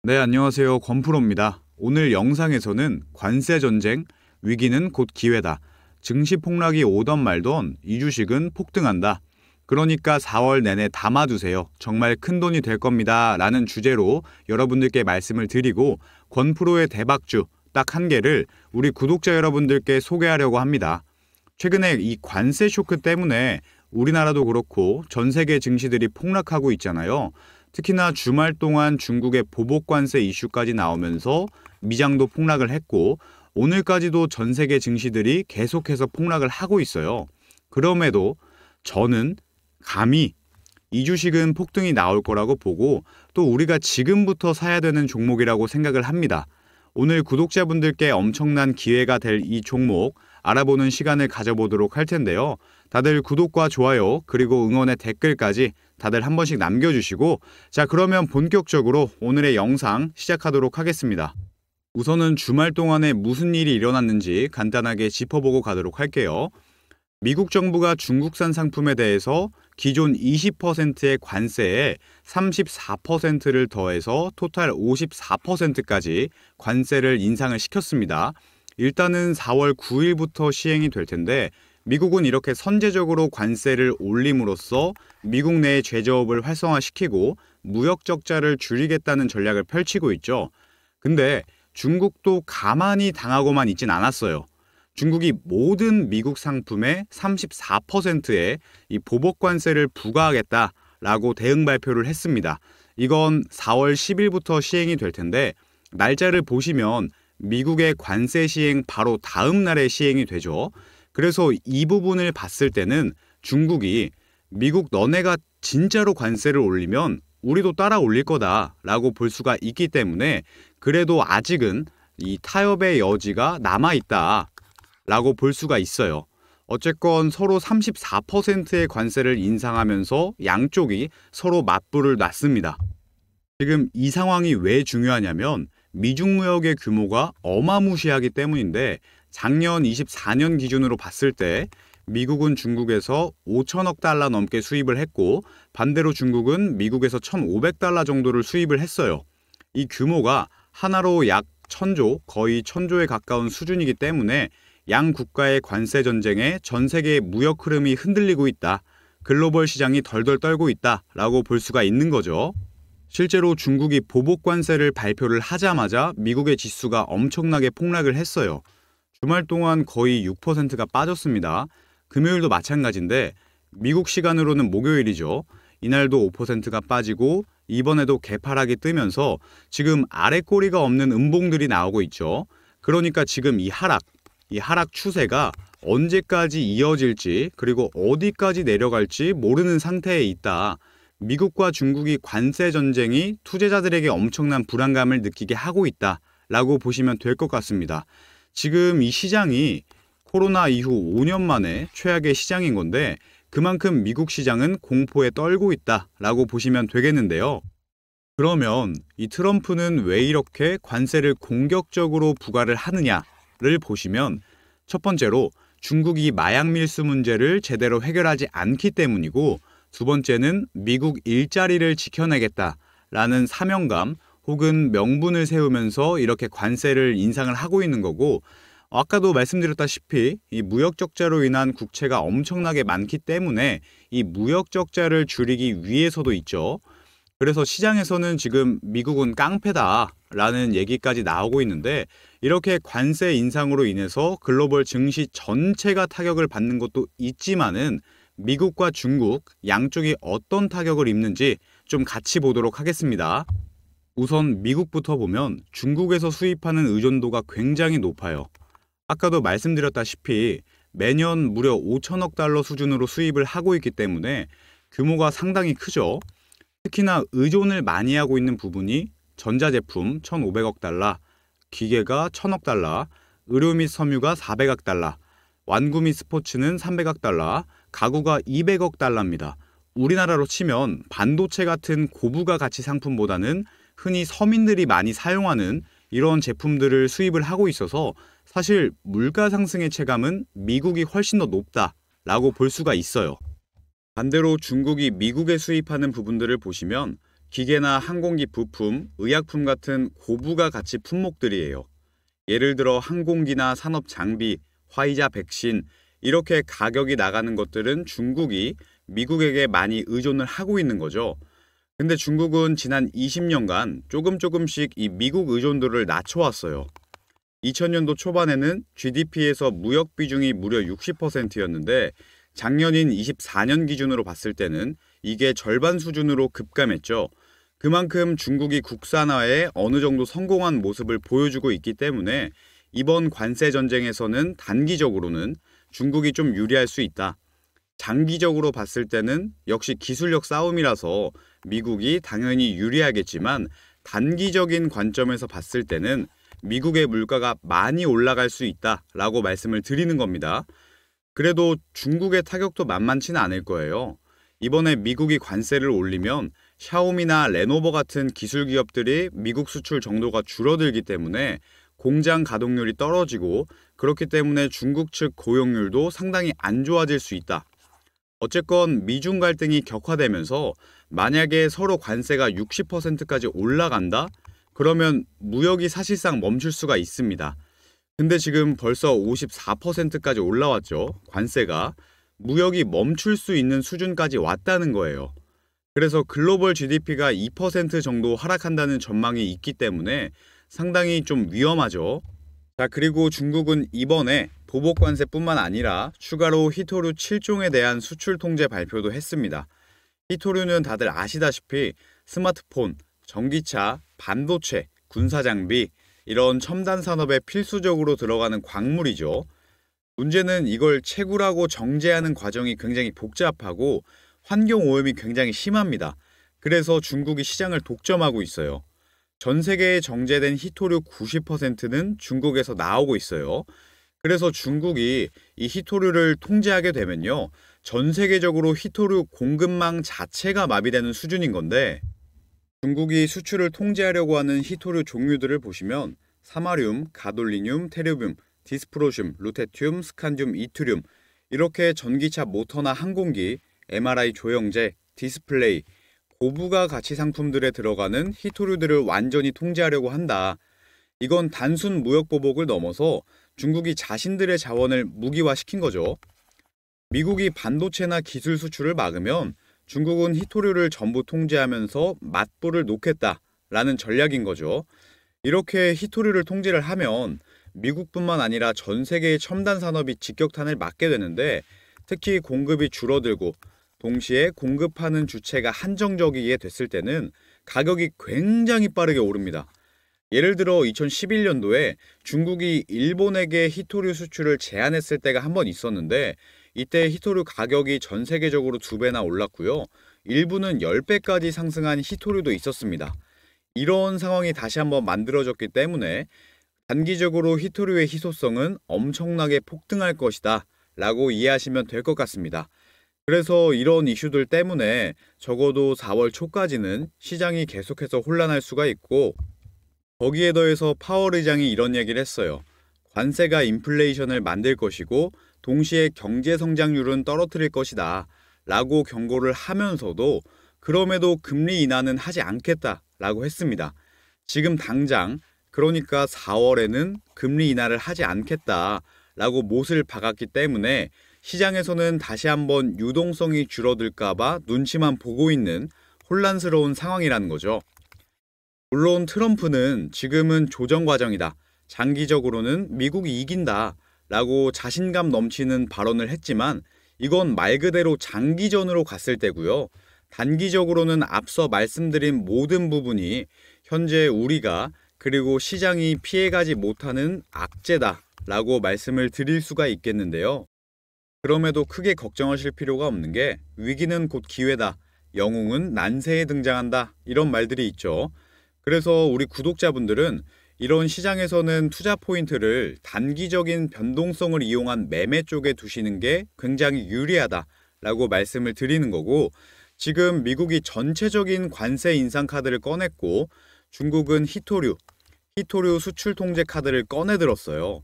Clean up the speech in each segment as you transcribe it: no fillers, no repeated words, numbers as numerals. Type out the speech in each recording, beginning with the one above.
네, 안녕하세요. 권프로입니다. 오늘 영상에서는 관세 전쟁, 위기는 곧 기회다. 증시 폭락이 오던 말던 이 주식은 폭등한다. 그러니까 4월 내내 담아두세요. 정말 큰 돈이 될 겁니다. 라는 주제로 여러분들께 말씀을 드리고 권프로의 대박주 딱 한 개를 우리 구독자 여러분들께 소개하려고 합니다. 최근에 이 관세 쇼크 때문에 우리나라도 그렇고 전 세계 증시들이 폭락하고 있잖아요. 특히나 주말 동안 중국의 보복 관세 이슈까지 나오면서 미장도 폭락을 했고 오늘까지도 전 세계 증시들이 계속해서 폭락을 하고 있어요. 그럼에도 저는 감히 이 주식은 폭등이 나올 거라고 보고 또 우리가 지금부터 사야 되는 종목이라고 생각을 합니다. 오늘 구독자분들께 엄청난 기회가 될 이 종목 알아보는 시간을 가져보도록 할 텐데요. 다들 구독과 좋아요 그리고 응원의 댓글까지 다들 한 번씩 남겨주시고 자, 그러면 본격적으로 오늘의 영상 시작하도록 하겠습니다. 우선은 주말 동안에 무슨 일이 일어났는지 간단하게 짚어보고 가도록 할게요. 미국 정부가 중국산 상품에 대해서 기존 20%의 관세에 34%를 더해서 토탈 54%까지 관세를 인상을 시켰습니다. 일단은 4월 9일부터 시행이 될 텐데 미국은 이렇게 선제적으로 관세를 올림으로써 미국 내의 제조업을 활성화시키고 무역 적자를 줄이겠다는 전략을 펼치고 있죠. 근데 중국도 가만히 당하고만 있진 않았어요. 중국이 모든 미국 상품의 34%의 이 보복 관세를 부과하겠다라고 대응 발표를 했습니다. 이건 4월 10일부터 시행이 될 텐데 날짜를 보시면 미국의 관세 시행 바로 다음 날에 시행이 되죠. 그래서 이 부분을 봤을 때는 중국이 미국 너네가 진짜로 관세를 올리면 우리도 따라 올릴 거다라고 볼 수가 있기 때문에 그래도 아직은 이 타협의 여지가 남아있다라고 볼 수가 있어요. 어쨌건 서로 34%의 관세를 인상하면서 양쪽이 서로 맞불을 놨습니다. 지금 이 상황이 왜 중요하냐면 미중 무역의 규모가 어마무시하기 때문인데 작년 24년 기준으로 봤을 때 미국은 중국에서 5천억 달러 넘게 수입을 했고 반대로 중국은 미국에서 1,500달러 정도를 수입을 했어요. 이 규모가 하나로 약 1,000조, 거의 1,000조에 가까운 수준이기 때문에 양 국가의 관세 전쟁에 전 세계의 무역 흐름이 흔들리고 있다. 글로벌 시장이 덜덜 떨고 있다라고 볼 수가 있는 거죠. 실제로 중국이 보복 관세를 발표를 하자마자 미국의 지수가 엄청나게 폭락을 했어요. 주말 동안 거의 6%가 빠졌습니다. 금요일도 마찬가지인데 미국 시간으로는 목요일이죠. 이날도 5%가 빠지고 이번에도 개파락이 뜨면서 지금 아래 꼬리가 없는 음봉들이 나오고 있죠. 그러니까 지금 이 하락 추세가 언제까지 이어질지 그리고 어디까지 내려갈지 모르는 상태에 있다. 미국과 중국이 관세 전쟁이 투자자들에게 엄청난 불안감을 느끼게 하고 있다라고 보시면 될 것 같습니다. 지금 이 시장이 코로나 이후 5년 만에 최악의 시장인 건데 그만큼 미국 시장은 공포에 떨고 있다라고 보시면 되겠는데요. 그러면 이 트럼프는 왜 이렇게 관세를 공격적으로 부과를 하느냐를 보시면 첫 번째로 중국이 마약 밀수 문제를 제대로 해결하지 않기 때문이고 두 번째는 미국 일자리를 지켜내겠다라는 사명감 혹은 명분을 세우면서 이렇게 관세를 인상을 하고 있는 거고 아까도 말씀드렸다시피 이 무역 적자로 인한 국채가 엄청나게 많기 때문에 이 무역 적자를 줄이기 위해서도 있죠. 그래서 시장에서는 지금 미국은 깡패다라는 얘기까지 나오고 있는데 이렇게 관세 인상으로 인해서 글로벌 증시 전체가 타격을 받는 것도 있지만은 미국과 중국 양쪽이 어떤 타격을 입는지 좀 같이 보도록 하겠습니다. 우선 미국부터 보면 중국에서 수입하는 의존도가 굉장히 높아요. 아까도 말씀드렸다시피 매년 무려 5천억 달러 수준으로 수입을 하고 있기 때문에 규모가 상당히 크죠. 특히나 의존을 많이 하고 있는 부분이 전자제품 1,500억 달러, 기계가 1,000억 달러, 의료 및 섬유가 400억 달러, 완구 및 스포츠는 300억 달러, 가구가 200억 달러입니다. 우리나라로 치면 반도체 같은 고부가 가치 상품보다는 흔히 서민들이 많이 사용하는 이런 제품들을 수입을 하고 있어서 사실 물가 상승의 체감은 미국이 훨씬 더 높다라고 볼 수가 있어요. 반대로 중국이 미국에 수입하는 부분들을 보시면 기계나 항공기 부품, 의약품 같은 고부가 가치 품목들이에요. 예를 들어 항공기나 산업 장비, 화이자 백신, 이렇게 가격이 나가는 것들은 중국이 미국에게 많이 의존을 하고 있는 거죠. 근데 중국은 지난 20년간 조금씩 이 미국 의존도를 낮춰왔어요. 2000년도 초반에는 GDP에서 무역 비중이 무려 60%였는데 작년인 24년 기준으로 봤을 때는 이게 절반 수준으로 급감했죠. 그만큼 중국이 국산화에 어느 정도 성공한 모습을 보여주고 있기 때문에 이번 관세 전쟁에서는 단기적으로는 중국이 좀 유리할 수 있다. 장기적으로 봤을 때는 역시 기술력 싸움이라서 미국이 당연히 유리하겠지만 단기적인 관점에서 봤을 때는 미국의 물가가 많이 올라갈 수 있다라고 말씀을 드리는 겁니다. 그래도 중국의 타격도 만만치는 않을 거예요. 이번에 미국이 관세를 올리면 샤오미나 레노버 같은 기술 기업들이 미국 수출 정도가 줄어들기 때문에 공장 가동률이 떨어지고 그렇기 때문에 중국 측 고용률도 상당히 안 좋아질 수 있다. 어쨌건 미중 갈등이 격화되면서 만약에 서로 관세가 60%까지 올라간다? 그러면 무역이 사실상 멈출 수가 있습니다. 근데 지금 벌써 54%까지 올라왔죠. 관세가. 무역이 멈출 수 있는 수준까지 왔다는 거예요. 그래서 글로벌 GDP가 2% 정도 하락한다는 전망이 있기 때문에 상당히 좀 위험하죠. 자, 그리고 중국은 이번에 보복 관세뿐만 아니라 추가로 히토류 7종에 대한 수출 통제 발표도 했습니다. 히토류는 다들 아시다시피 스마트폰, 전기차, 반도체, 군사장비 이런 첨단 산업에 필수적으로 들어가는 광물이죠. 문제는 이걸 채굴하고 정제하는 과정이 굉장히 복잡하고 환경 오염이 굉장히 심합니다. 그래서 중국이 시장을 독점하고 있어요. 전 세계에 정제된 히토류 90%는 중국에서 나오고 있어요. 그래서 중국이 이 히토류를 통제하게 되면요. 전 세계적으로 히토류 공급망 자체가 마비되는 수준인 건데 중국이 수출을 통제하려고 하는 히토류 종류들을 보시면 사마륨, 가돌리늄, 테르뷴, 디스프로슘, 루테튬, 스칸듐, 이투륨 이렇게 전기차 모터나 항공기, MRI 조영제, 디스플레이, 고부가 가치 상품들에 들어가는 히토류들을 완전히 통제하려고 한다. 이건 단순 무역 보복을 넘어서 중국이 자신들의 자원을 무기화시킨 거죠. 미국이 반도체나 기술 수출을 막으면 중국은 히토류를 전부 통제하면서 맞불을 놓겠다라는 전략인 거죠. 이렇게 히토류를 통제를 하면 미국뿐만 아니라 전 세계의 첨단 산업이 직격탄을 맞게 되는데 특히 공급이 줄어들고 동시에 공급하는 주체가 한정적이게 됐을 때는 가격이 굉장히 빠르게 오릅니다. 예를 들어 2011년도에 중국이 일본에게 히토류 수출을 제한했을 때가 한 번 있었는데 이때 히토류 가격이 전 세계적으로 2배나 올랐고요. 일부는 10배까지 상승한 히토류도 있었습니다. 이런 상황이 다시 한번 만들어졌기 때문에 단기적으로 히토류의 희소성은 엄청나게 폭등할 것이다 라고 이해하시면 될 것 같습니다. 그래서 이런 이슈들 때문에 적어도 4월 초까지는 시장이 계속해서 혼란할 수가 있고 거기에 더해서 파월 의장이 이런 얘기를 했어요. 관세가 인플레이션을 만들 것이고 동시에 경제 성장률은 떨어뜨릴 것이다 라고 경고를 하면서도 그럼에도 금리 인하는 하지 않겠다 라고 했습니다. 지금 당장 그러니까 4월에는 금리 인하를 하지 않겠다 라고 못을 박았기 때문에 시장에서는 다시 한번 유동성이 줄어들까봐 눈치만 보고 있는 혼란스러운 상황이라는 거죠. 물론 트럼프는 지금은 조정 과정이다. 장기적으로는 미국이 이긴다. 라고 자신감 넘치는 발언을 했지만 이건 말 그대로 장기전으로 갔을 때고요. 단기적으로는 앞서 말씀드린 모든 부분이 현재 우리가 그리고 시장이 피해가지 못하는 악재다. 라고 말씀을 드릴 수가 있겠는데요. 그럼에도 크게 걱정하실 필요가 없는 게 위기는 곧 기회다. 영웅은 난세에 등장한다. 이런 말들이 있죠. 그래서 우리 구독자분들은 이런 시장에서는 투자 포인트를 단기적인 변동성을 이용한 매매 쪽에 두시는 게 굉장히 유리하다라고 말씀을 드리는 거고 지금 미국이 전체적인 관세 인상 카드를 꺼냈고 중국은 히토류 수출 통제 카드를 꺼내들었어요.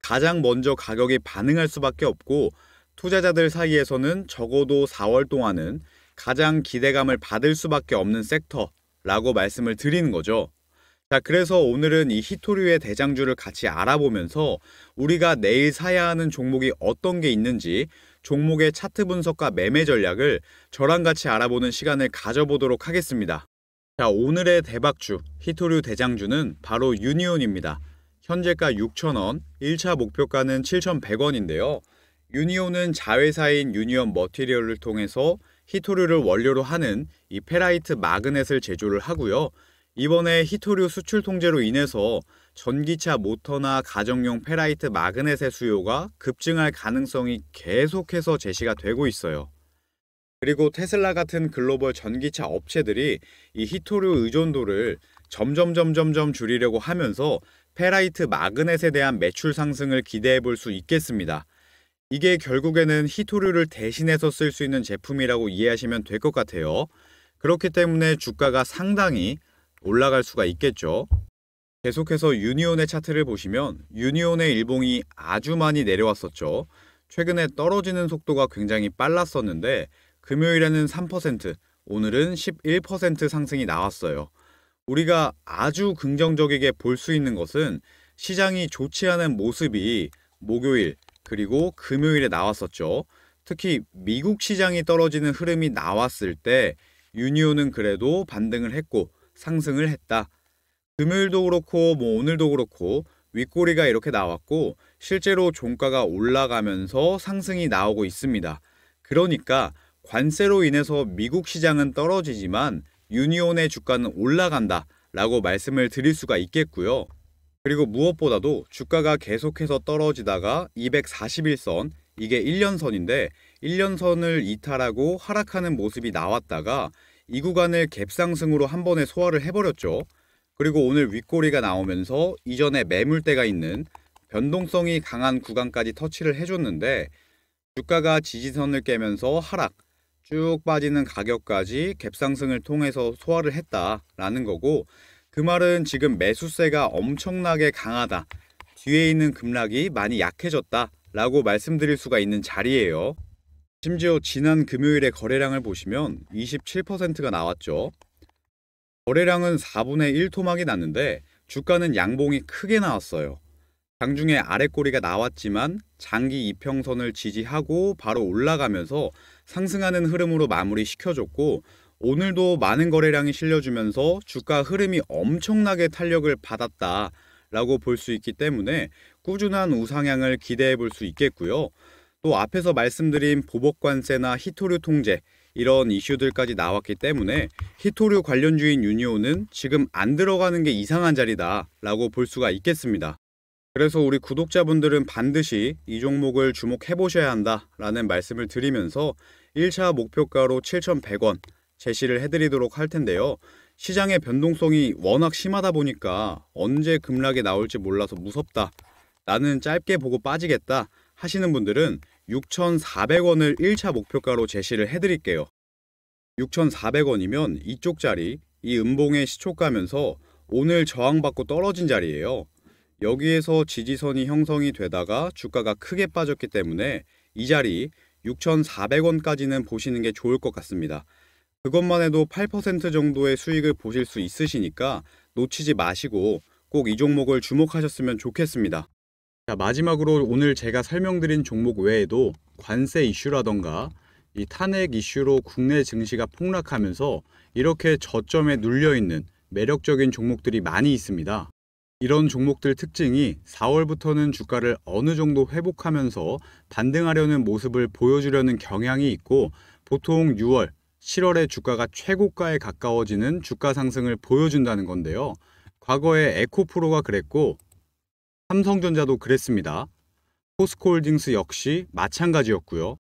가장 먼저 가격이 반응할 수밖에 없고 투자자들 사이에서는 적어도 4월 동안은 가장 기대감을 받을 수밖에 없는 섹터 라고 말씀을 드리는 거죠. 자, 그래서 오늘은 이 히토류의 대장주를 같이 알아보면서 우리가 내일 사야 하는 종목이 어떤 게 있는지 종목의 차트 분석과 매매 전략을 저랑 같이 알아보는 시간을 가져보도록 하겠습니다. 자, 오늘의 대박주, 히토류 대장주는 바로 유니온입니다. 현재가 6,000원, 1차 목표가는 7,100원인데요. 유니온은 자회사인 유니온 머티리얼을 통해서 히토류를 원료로 하는 이 페라이트 마그넷을 제조를 하고요. 이번에 히토류 수출 통제로 인해서 전기차 모터나 가정용 페라이트 마그넷의 수요가 급증할 가능성이 계속해서 제시가 되고 있어요. 그리고 테슬라 같은 글로벌 전기차 업체들이 이 히토류 의존도를 점점 줄이려고 하면서 페라이트 마그넷에 대한 매출 상승을 기대해 볼 수 있겠습니다. 이게 결국에는 히토류를 대신해서 쓸 수 있는 제품이라고 이해하시면 될 것 같아요. 그렇기 때문에 주가가 상당히 올라갈 수가 있겠죠. 계속해서 유니온의 차트를 보시면 유니온의 일봉이 아주 많이 내려왔었죠. 최근에 떨어지는 속도가 굉장히 빨랐었는데 금요일에는 3%, 오늘은 11% 상승이 나왔어요. 우리가 아주 긍정적이게 볼 수 있는 것은 시장이 좋지 않은 모습이 목요일 그리고 금요일에 나왔었죠. 특히 미국 시장이 떨어지는 흐름이 나왔을 때 유니온은 그래도 반등을 했고 상승을 했다. 금요일도 그렇고 오늘도 그렇고 윗꼬리가 이렇게 나왔고 실제로 종가가 올라가면서 상승이 나오고 있습니다. 그러니까 관세로 인해서 미국 시장은 떨어지지만 유니온의 주가는 올라간다 라고 말씀을 드릴 수가 있겠고요. 그리고 무엇보다도 주가가 계속해서 떨어지다가 241선, 이게 1년선인데 1년선을 이탈하고 하락하는 모습이 나왔다가 이 구간을 갭상승으로 한 번에 소화를 해버렸죠. 그리고 오늘 윗꼬리가 나오면서 이전에 매물대가 있는 변동성이 강한 구간까지 터치를 해줬는데 주가가 지지선을 깨면서 하락, 쭉 빠지는 가격까지 갭상승을 통해서 소화를 했다라는 거고, 그 말은 지금 매수세가 엄청나게 강하다, 뒤에 있는 급락이 많이 약해졌다 라고 말씀드릴 수가 있는 자리예요. 심지어 지난 금요일의 거래량을 보시면 27%가 나왔죠. 거래량은 4분의 1 토막이 났는데 주가는 양봉이 크게 나왔어요. 장중에 아랫꼬리가 나왔지만 장기 이평선을 지지하고 바로 올라가면서 상승하는 흐름으로 마무리 시켜줬고, 오늘도 많은 거래량이 실려주면서 주가 흐름이 엄청나게 탄력을 받았다 라고 볼 수 있기 때문에 꾸준한 우상향을 기대해 볼 수 있겠고요. 또 앞에서 말씀드린 보복관세나 히토류 통제 이런 이슈들까지 나왔기 때문에 히토류 관련주인 유니온은 지금 안 들어가는 게 이상한 자리다 라고 볼 수가 있겠습니다. 그래서 우리 구독자분들은 반드시 이 종목을 주목해 보셔야 한다 라는 말씀을 드리면서 1차 목표가로 7,100원 제시를 해드리도록 할 텐데요. 시장의 변동성이 워낙 심하다 보니까 언제 급락이 나올지 몰라서 무섭다, 나는 짧게 보고 빠지겠다 하시는 분들은 6,400원을 1차 목표가로 제시를 해드릴게요. 6,400원이면 이쪽 자리, 이 음봉의 시초가면서 오늘 저항받고 떨어진 자리예요. 여기에서 지지선이 형성이 되다가 주가가 크게 빠졌기 때문에 이 자리 6,400원까지는 보시는 게 좋을 것 같습니다. 그것만 해도 8% 정도의 수익을 보실 수 있으시니까 놓치지 마시고 꼭 이 종목을 주목하셨으면 좋겠습니다. 자, 마지막으로 오늘 제가 설명드린 종목 외에도 관세 이슈라던가 이 탄핵 이슈로 국내 증시가 폭락하면서 이렇게 저점에 눌려있는 매력적인 종목들이 많이 있습니다. 이런 종목들 특징이 4월부터는 주가를 어느 정도 회복하면서 반등하려는 모습을 보여주려는 경향이 있고, 보통 6월, 7월에 주가가 최고가에 가까워지는 주가 상승을 보여준다는 건데요. 과거에 에코프로가 그랬고 삼성전자도 그랬습니다. 포스코홀딩스 역시 마찬가지였고요.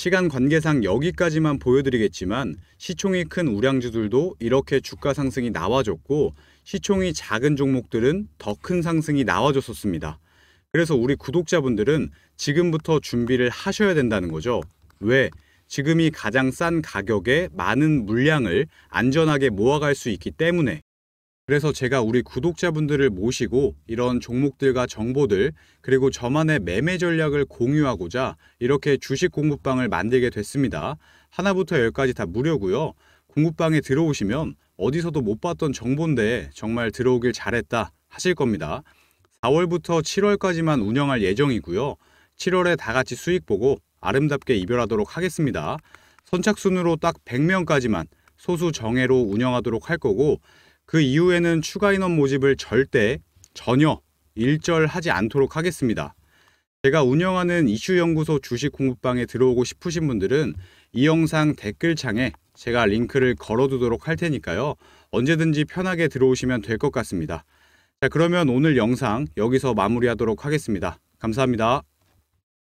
시간 관계상 여기까지만 보여드리겠지만 시총이 큰 우량주들도 이렇게 주가 상승이 나와줬고, 시총이 작은 종목들은 더 큰 상승이 나와줬었습니다. 그래서 우리 구독자분들은 지금부터 준비를 하셔야 된다는 거죠. 왜? 지금이 가장 싼 가격에 많은 물량을 안전하게 모아갈 수 있기 때문에. 그래서 제가 우리 구독자분들을 모시고 이런 종목들과 정보들, 그리고 저만의 매매 전략을 공유하고자 이렇게 주식 공부방을 만들게 됐습니다. 하나부터 10까지 다 무료고요. 공부방에 들어오시면 어디서도 못 봤던 정보인데 정말 들어오길 잘했다 하실 겁니다. 4월부터 7월까지만 운영할 예정이고요. 7월에 다 같이 수익 보고 아름답게 이별하도록 하겠습니다. 선착순으로 딱 100명까지만 소수 정예로 운영하도록 할 거고, 그 이후에는 추가 인원 모집을 전혀 일절하지 않도록 하겠습니다. 제가 운영하는 이슈연구소 주식 공부방에 들어오고 싶으신 분들은 이 영상 댓글창에 제가 링크를 걸어두도록 할 테니까요. 언제든지 편하게 들어오시면 될 것 같습니다. 자, 그러면 오늘 영상 여기서 마무리하도록 하겠습니다. 감사합니다.